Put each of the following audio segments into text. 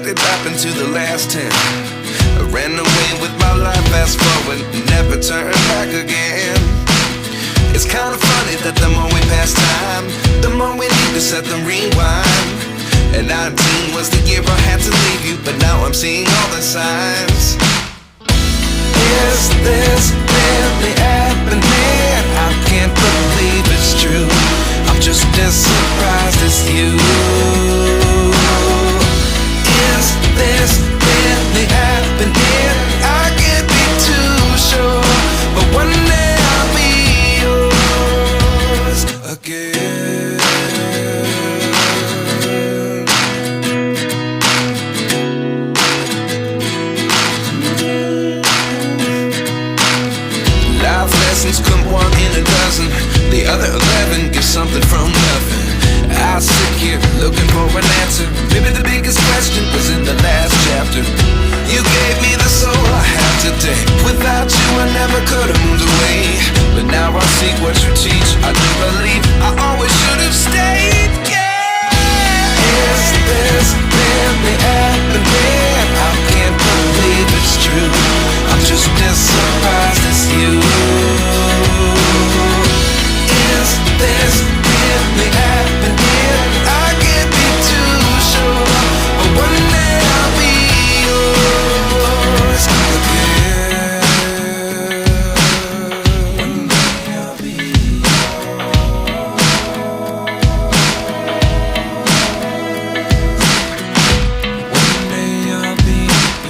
did happen to the last 10? I ran away with my life, fast forward, never turn back again. It's kinda funny that the more we pass time, the more we need to set the rewind. And 19 was the year I had to leave you, but now I'm seeing all the signs. Is this really happening? I can't believe it's true. I'm just as surprised as you. Is this really happening? I can't be too sure, but one day I'll be yours again. Life lessons come one in a dozen. The other 11 get something from nothing. I sit here looking for an answer. Maybe the biggest question was in the last chapter. You gave me the soul I have today. Without you I never could have moved away. But now I see what you teach. I do believe I always should have stayed. Yeah. Is this really happening? I can't believe it's true. I'm just as surprised as you. Is this really happening? I can't be too sure, but one day I'll be yours again. One day I'll be yours. One day I'll be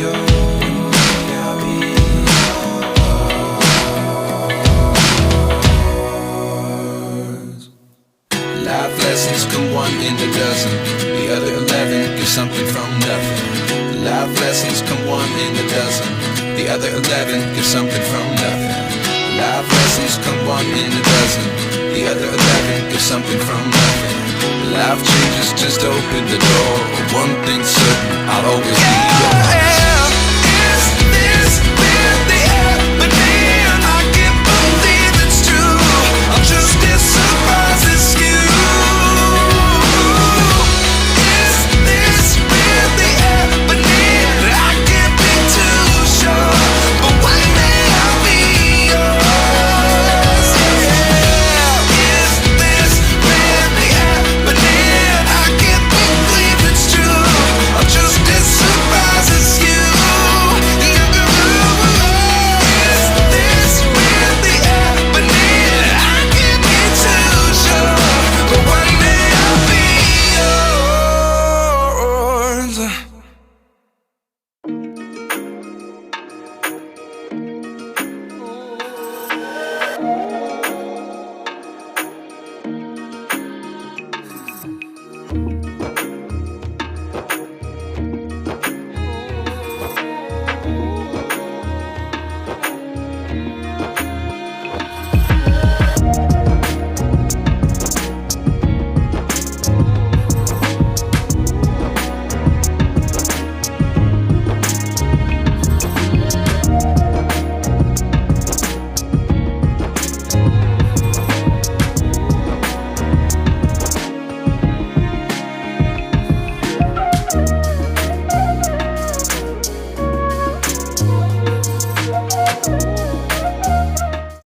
yours. I'll be yours. Life lessons come one in a dozen. The other 11 get something from nothing. Life lessons come one in a dozen. The other 11 get something from nothing. Life lessons come one in a dozen. The other 11 get something from nothing. Life changes just open the door. One thing's certain, I'll always be yours. Is this really happening? I can't believe it's true. I'm just as surprised as you. Is this really happening? I can't be too sure, but one day I'll be yours. Yeah. Is this really happening? I can't believe it's true. I'm just as surprised as you. Is this really happening? I can't be too sure, but one day I'll be yours.